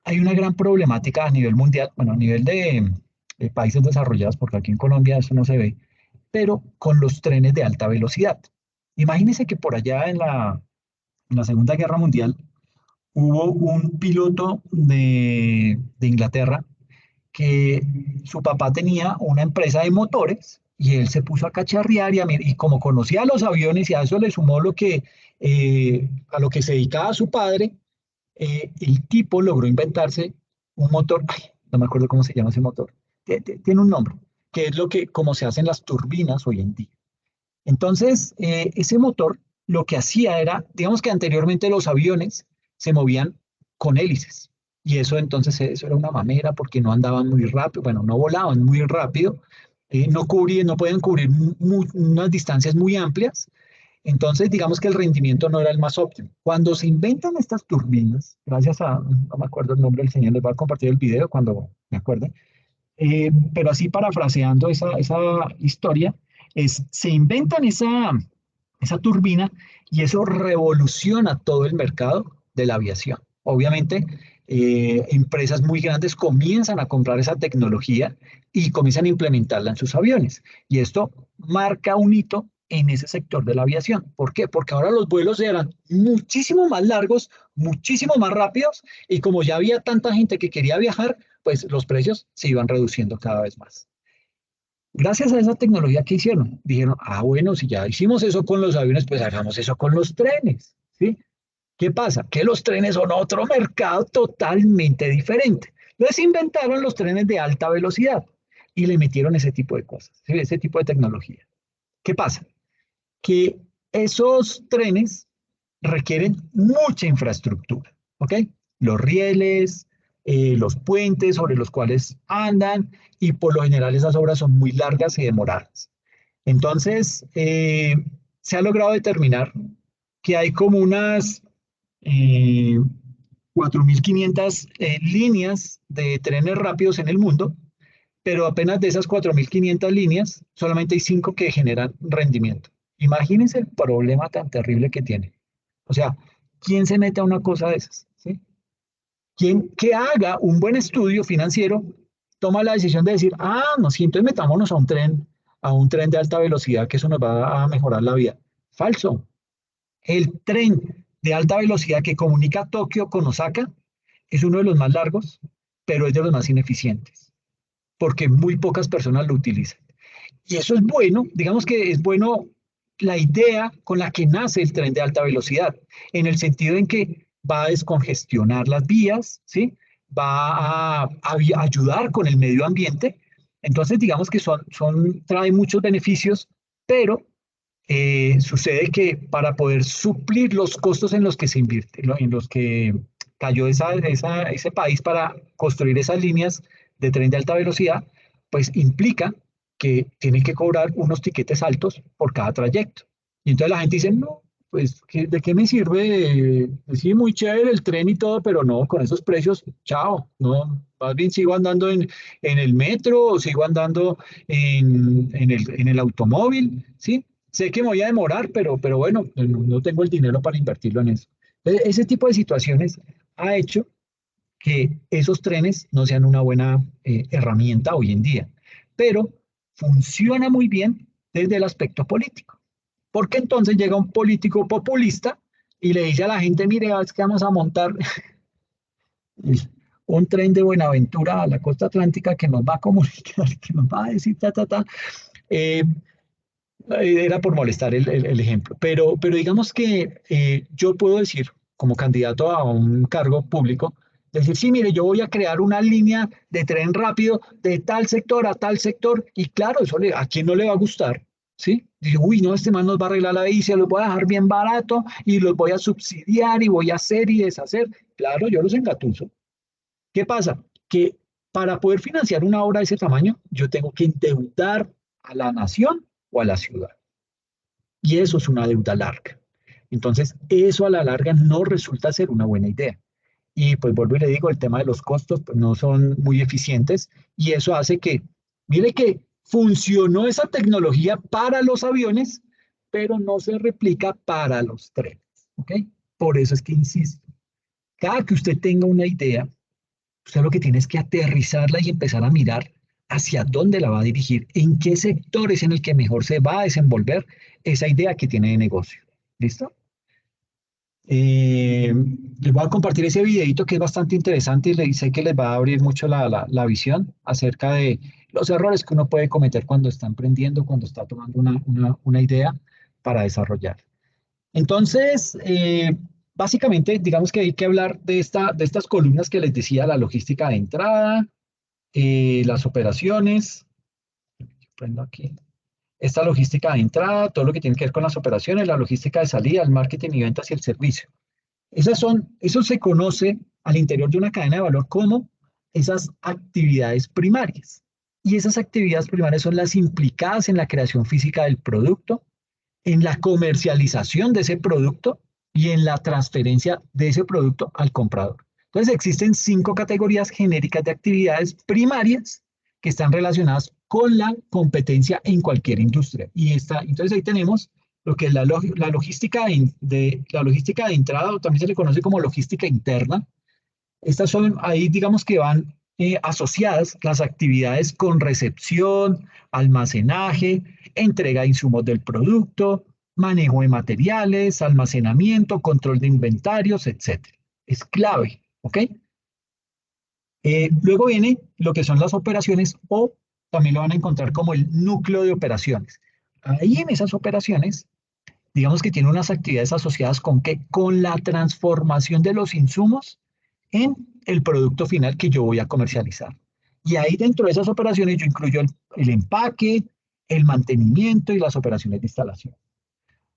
hay una gran problemática a nivel mundial, bueno, a nivel de países desarrollados, porque aquí en Colombia eso no se ve, pero con los trenes de alta velocidad. Imagínense que por allá en la Segunda Guerra Mundial hubo un piloto de Inglaterra que su papá tenía una empresa de motores y él se puso a cacharrear y como conocía los aviones y a eso le sumó a lo que se dedicaba su padre, el tipo logró inventarse un motor, ay, no me acuerdo cómo se llama ese motor, tiene un nombre, que es como se hacen las turbinas hoy en día. Entonces, ese motor lo que hacía era, digamos que anteriormente los aviones se movían con hélices. Y eso entonces, eso era una mamera porque no andaban muy rápido, bueno, no volaban muy rápido, no podían cubrir unas distancias muy amplias. Entonces, digamos que el rendimiento no era el más óptimo. Cuando se inventan estas turbinas, gracias no me acuerdo el nombre del señor, les voy a compartir el video cuando me acuerde, pero así parafraseando esa historia, se inventan esa turbina y eso revoluciona todo el mercado de la aviación. Obviamente, empresas muy grandes comienzan a comprar esa tecnología y comienzan a implementarla en sus aviones. Y esto marca un hito en ese sector de la aviación. ¿Por qué? Porque ahora los vuelos eran muchísimo más largos, muchísimo más rápidos, y como ya había tanta gente que quería viajar, pues los precios se iban reduciendo cada vez más. Gracias a esa tecnología que hicieron, dijeron, ah, bueno, si ya hicimos eso con los aviones, pues hagamos eso con los trenes, ¿sí? ¿Qué pasa? Que los trenes son otro mercado totalmente diferente. Entonces inventaron los trenes de alta velocidad y le metieron ese tipo de cosas, ¿sí? Ese tipo de tecnología. ¿Qué pasa? Que esos trenes requieren mucha infraestructura, ¿ok? Los rieles, los puentes sobre los cuales andan, y por lo general esas obras son muy largas y demoradas. Entonces, se ha logrado determinar que hay como unas eh, 4.500 líneas de trenes rápidos en el mundo, pero apenas de esas 4.500 líneas, solamente hay 5 que generan rendimiento. Imagínense el problema tan terrible que tiene. O sea, ¿quién se mete a una cosa de esas? ¿Sí? ¿Quién que haga un buen estudio financiero toma la decisión de decir, ah, no, sí, entonces metámonos a un tren de alta velocidad, que eso nos va a mejorar la vida? Falso. El tren de alta velocidad que comunica Tokio con Osaka es uno de los más largos, pero es de los más ineficientes, porque muy pocas personas lo utilizan. Y eso es bueno, digamos que es bueno la idea con la que nace el tren de alta velocidad, en el sentido en que va a descongestionar las vías, ¿sí? Va a ayudar con el medio ambiente. Entonces, digamos que trae muchos beneficios, pero sucede que para poder suplir los costos en los que se invierte, en los que cayó ese país para construir esas líneas de tren de alta velocidad, pues implica que tienen que cobrar unos tiquetes altos por cada trayecto. Y entonces la gente dice, no, pues ¿de qué me sirve? Sí, muy chévere el tren y todo, pero no, con esos precios, chao, no, más bien sigo andando en el metro o sigo andando en el automóvil, ¿sí? Sé que me voy a demorar, pero bueno, no tengo el dinero para invertirlo en eso. Entonces, ese tipo de situaciones ha hecho que esos trenes no sean una buena herramienta hoy en día, pero funciona muy bien desde el aspecto político, porque entonces llega un político populista y le dice a la gente, mire, es que vamos a montar un tren de Buenaventura a la costa atlántica que nos va a comunicar, que nos va a decir, ta, ta, ta. Eh, Era por molestar el ejemplo, pero digamos que yo puedo decir, como candidato a un cargo público, decir, sí, mire, yo voy a crear una línea de tren rápido de tal sector a tal sector, y claro, a quién no le va a gustar, ¿sí? Dice, uy, no, este man nos va a arreglar la vida y se los voy a dejar bien barato y los voy a subsidiar y voy a hacer y deshacer. Claro, yo los engatuso. ¿Qué pasa? Que para poder financiar una obra de ese tamaño, yo tengo que endeudar a la nación o a la ciudad. Y eso es una deuda larga. Entonces, eso a la larga no resulta ser una buena idea. Y pues vuelvo y le digo, el tema de los costos pues, no son muy eficientes, y eso hace que, mire que funcionó esa tecnología para los aviones, pero no se replica para los trenes. ¿Ok? Por eso es que insisto, cada que usted tenga una idea, usted lo que tiene es que aterrizarla y empezar a mirar hacia dónde la va a dirigir, en qué sector es en el que mejor se va a desenvolver esa idea que tiene de negocio. ¿Listo? Les voy a compartir ese videito que es bastante interesante y sé que les va a abrir mucho la visión acerca de los errores que uno puede cometer cuando está emprendiendo, cuando está tomando una idea para desarrollar. Entonces, básicamente, digamos que hay que hablar de estas columnas que les decía: la logística de entrada, las operaciones. Prendo aquí. Esta logística de entrada, todo lo que tiene que ver con las operaciones, la logística de salida, el marketing y ventas y el servicio. Eso se conoce al interior de una cadena de valor como esas actividades primarias. Y esas actividades primarias son las implicadas en la creación física del producto, en la comercialización de ese producto y en la transferencia de ese producto al comprador. Entonces existen 5 categorías genéricas de actividades primarias que están relacionadas con la competencia en cualquier industria. Entonces ahí tenemos lo que es la logística la logística de entrada, o también se le conoce como logística interna, Estas son, ahí digamos que van asociadas las actividades con recepción, almacenaje, entrega de insumos del producto, manejo de materiales, almacenamiento, control de inventarios, etcétera. Es clave, ¿ok? Luego viene lo que son las operaciones o también lo van a encontrar como el núcleo de operaciones. Ahí en esas operaciones, digamos que tiene unas actividades asociadas con qué? Con la transformación de los insumos en el producto final que yo voy a comercializar. Y ahí dentro de esas operaciones yo incluyo el empaque, el mantenimiento y las operaciones de instalación.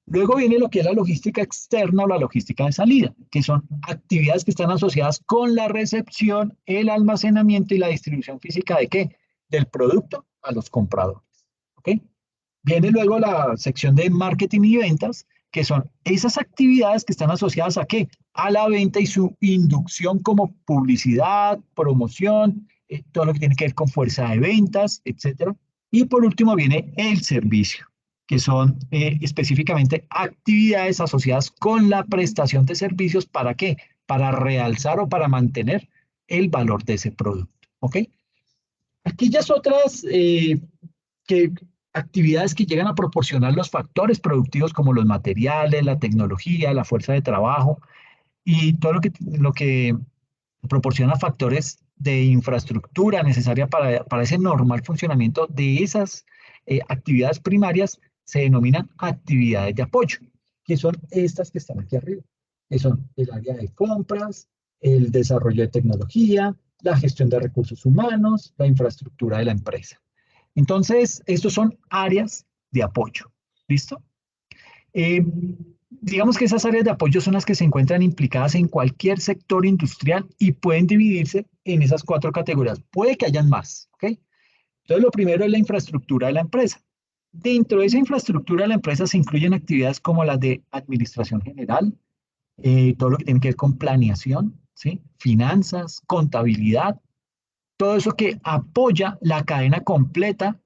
Luego viene lo que es la logística externa o la logística de salida, que son actividades que están asociadas con la recepción, el almacenamiento y la distribución física de qué? Del producto a los compradores. ¿Ok? Viene luego la sección de marketing y ventas, que son esas actividades que están asociadas a qué? A la venta y su inducción como publicidad, promoción, todo lo que tiene que ver con fuerza de ventas, etcétera. Y por último viene el servicio, que son específicamente actividades asociadas con la prestación de servicios. ¿Para qué? Para realzar o para mantener el valor de ese producto. ¿Ok? Aquellas otras que, actividades que llegan a proporcionar los factores productivos como los materiales, la tecnología, la fuerza de trabajo y todo lo que proporciona factores de infraestructura necesaria para ese normal funcionamiento de esas actividades primarias se denominan actividades de apoyo, que son estas que están aquí arriba, que son el área de compras, el desarrollo de tecnología, la gestión de recursos humanos, la infraestructura de la empresa. Entonces, estos son áreas de apoyo. ¿Listo? Eh, digamos que esas áreas de apoyo son las que se encuentran implicadas en cualquier sector industrial y pueden dividirse en esas cuatro categorías. Puede que hayan más, ¿ok? Entonces, lo primero es la infraestructura de la empresa. Dentro de esa infraestructura de la empresa se incluyen actividades como las de administración general, todo lo que tiene que ver con planeación, ¿sí? Finanzas, contabilidad, todo eso que apoya la cadena completa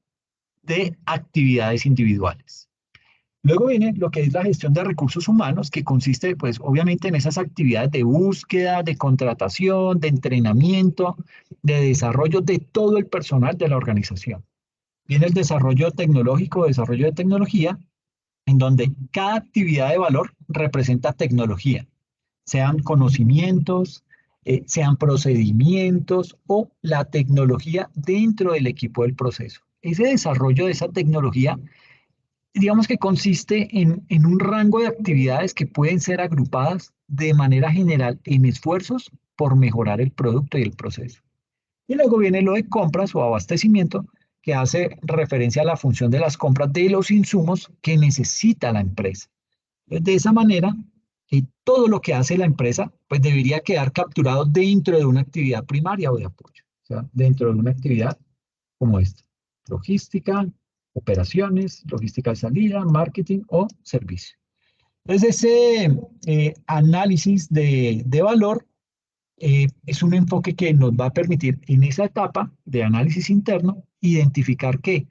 de actividades individuales. Luego viene lo que es la gestión de recursos humanos, que consiste, pues, obviamente en esas actividades de búsqueda, de contratación, de entrenamiento, de desarrollo de todo el personal de la organización. Viene el desarrollo tecnológico, desarrollo de tecnología, en donde cada actividad de valor representa tecnología, sean conocimientos, sean procedimientos o la tecnología dentro del equipo del proceso. Ese desarrollo de esa tecnología, digamos que consiste en un rango de actividades que pueden ser agrupadas de manera general en esfuerzos por mejorar el producto y el proceso. Y luego viene lo de compras o abastecimiento, que hace referencia a la función de las compras de los insumos que necesita la empresa. De esa manera, todo lo que hace la empresa, pues debería quedar capturado dentro de una actividad primaria o de apoyo, o sea, dentro de una actividad como esta: logística, operaciones, logística de salida, marketing o servicio. Entonces, ese análisis de valor es un enfoque que nos va a permitir en esa etapa de análisis interno identificar que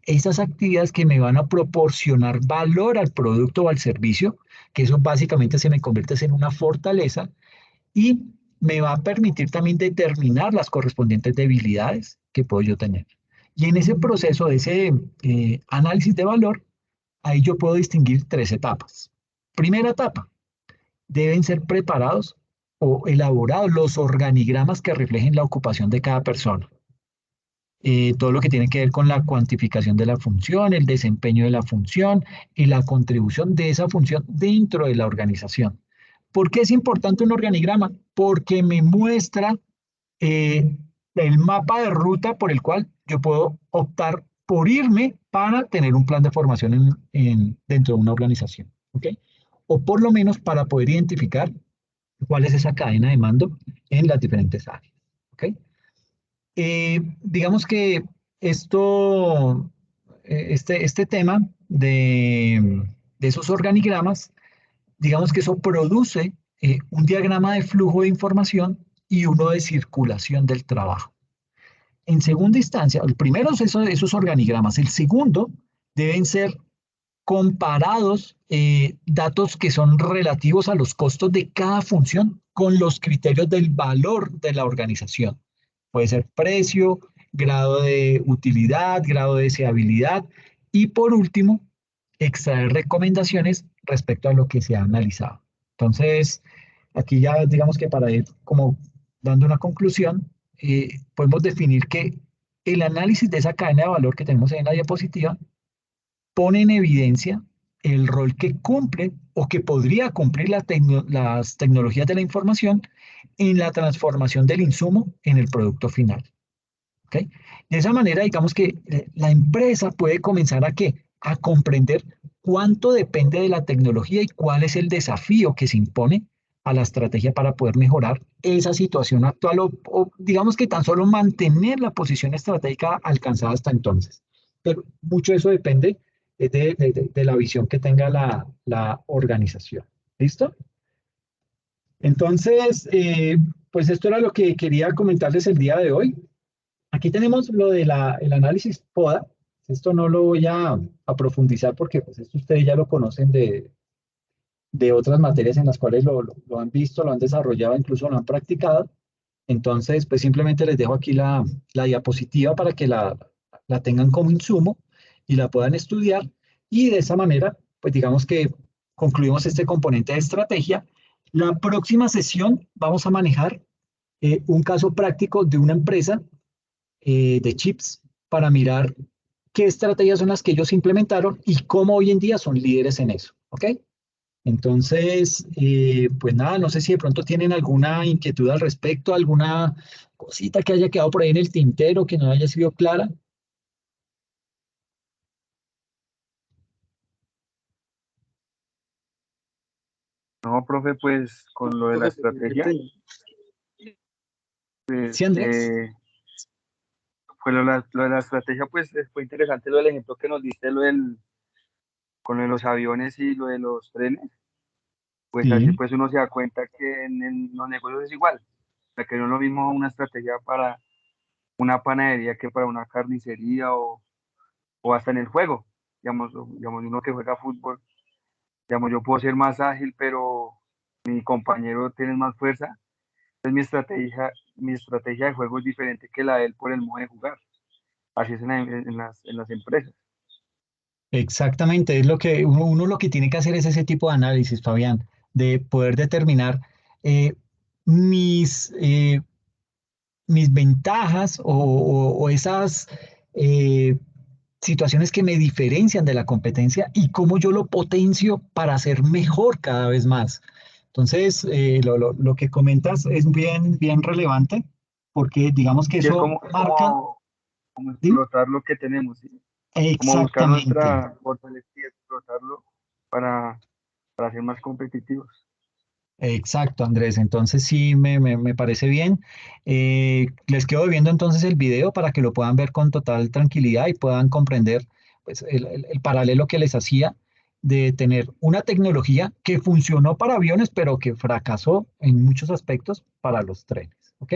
esas actividades que me van a proporcionar valor al producto o al servicio, que eso básicamente se me convierte en una fortaleza y me va a permitir también determinar las correspondientes debilidades que puedo yo tener. Y en ese proceso de ese análisis de valor, ahí yo puedo distinguir tres etapas. Primera etapa: deben ser preparados o elaborados los organigramas que reflejen la ocupación de cada persona. Todo lo que tiene que ver con la cuantificación de la función, el desempeño de la función y la contribución de esa función dentro de la organización. ¿Por qué es importante un organigrama? Porque me muestra eh, el mapa de ruta por el cual yo puedo optar por irme para tener un plan de formación dentro de una organización. ¿Ok? O por lo menos para poder identificar cuál es esa cadena de mando en las diferentes áreas. ¿Ok? Digamos que esto, este tema de esos organigramas, digamos que eso produce un diagrama de flujo de información y uno de circulación del trabajo. En segunda instancia, el primero es esos organigramas. El segundo deben ser comparados datos que son relativos a los costos de cada función con los criterios del valor de la organización. Puede ser precio, grado de utilidad, grado de deseabilidad y por último, extraer recomendaciones respecto a lo que se ha analizado. Entonces, aquí ya digamos que para ir como dando una conclusión, podemos definir que el análisis de esa cadena de valor que tenemos ahí en la diapositiva pone en evidencia el rol que cumple o que podría cumplir las tecnologías de la información en la transformación del insumo en el producto final. ¿Okay? De esa manera, digamos que la empresa puede comenzar a ¿qué? A comprender cuánto depende de la tecnología y cuál es el desafío que se impone a la estrategia para poder mejorar esa situación actual o digamos que tan solo mantener la posición estratégica alcanzada hasta entonces. Pero mucho de eso depende de la visión que tenga la organización. ¿Listo? Entonces, pues esto era lo que quería comentarles el día de hoy. Aquí tenemos lo de el análisis PODA. Esto no lo voy a profundizar porque pues, esto ustedes ya lo conocen de otras materias en las cuales lo han visto, lo han desarrollado, incluso lo han practicado. Entonces, pues simplemente les dejo aquí la diapositiva para que la tengan como insumo y la puedan estudiar. Y de esa manera, pues digamos que concluimos este componente de estrategia. La próxima sesión vamos a manejar un caso práctico de una empresa de chips para mirar qué estrategias son las que ellos implementaron y cómo hoy en día son líderes en eso. ¿Ok? Entonces, pues nada, no sé si de pronto tienen alguna inquietud al respecto, alguna cosita que haya quedado por ahí en el tintero que no haya sido clara. No, profe, pues con lo de la estrategia, pues, Sí, Andrés. pues lo de la estrategia, pues fue interesante lo del ejemplo que nos diste, con lo de los aviones y lo de los trenes. Pues así Sí, pues uno se da cuenta que en los negocios es igual. O sea, que no es lo mismo una estrategia para una panadería que para una carnicería o hasta en el juego. Digamos, uno que juega fútbol, digamos, yo puedo ser más ágil, pero mi compañero tiene más fuerza. Entonces mi estrategia de juego es diferente que la de él por el modo de jugar. Así es en las empresas. exactamente. Es lo que uno lo que tiene que hacer es ese tipo de análisis, Fabián, de poder determinar eh, mis, eh, mis ventajas o esas eh, situaciones que me diferencian de la competencia y cómo yo lo potencio para ser mejor cada vez más. Entonces, lo que comentas es bien relevante porque digamos que Y es eso marca, como ¿sí? explotar lo que tenemos, ¿sí? Como buscar Exactamente. nuestra fortaleza y explotarlo para, para ser más competitivos. Exacto, Andrés. Entonces sí, me parece bien. Les quedo viendo entonces el video para que lo puedan ver con total tranquilidad y puedan comprender pues, el paralelo que les hacía de tener una tecnología que funcionó para aviones, pero que fracasó en muchos aspectos para los trenes. ¿Ok?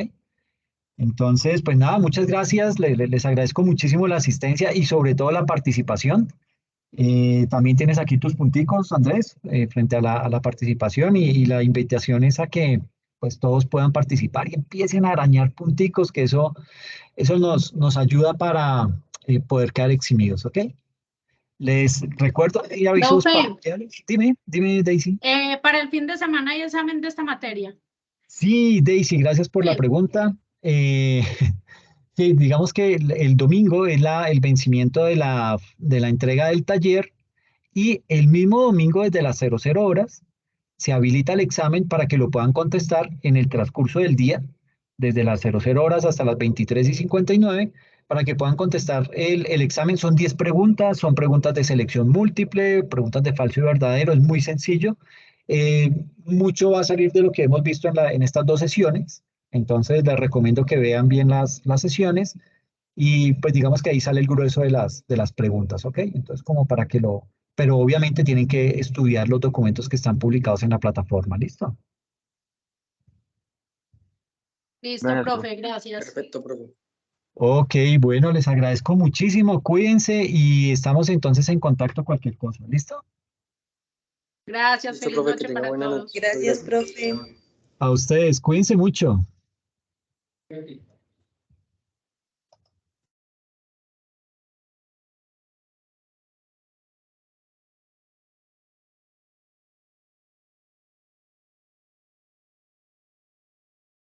Entonces, pues nada, muchas gracias. Les agradezco muchísimo la asistencia y sobre todo la participación. También tienes aquí tus punticos, Andrés, frente a la participación y la invitación es a que pues todos puedan participar y empiecen a arañar punticos, que eso nos ayuda para poder quedar eximidos, ¿ok? Les recuerdo, hay avisos Profe, parroquiales. Dime, Daisy. para el fin de semana hay examen de esta materia. Sí, Daisy, gracias por la Sí. pregunta. Sí, digamos que el domingo es el vencimiento de la entrega del taller. Y el mismo domingo desde las 00 horas se habilita el examen para que lo puedan contestar en el transcurso del día, desde las 00 horas hasta las 23:59, para que puedan contestar el examen. Son 10 preguntas, son preguntas de selección múltiple, preguntas de falso y verdadero, es muy sencillo. Mucho va a salir de lo que hemos visto en estas dos sesiones, entonces les recomiendo que vean bien las sesiones y pues digamos que ahí sale el grueso de las preguntas, ¿ok? Entonces como para que pero obviamente tienen que estudiar los documentos que están publicados en la plataforma, ¿listo? Listo, Gracias, profe. profe, gracias. Perfecto, profe. Ok, bueno, les agradezco muchísimo, cuídense y estamos entonces en contacto cualquier cosa, ¿listo? Gracias, Listo, feliz profe, que noche tenga para buena noche. todos. Gracias, profe. A ustedes, cuídense mucho.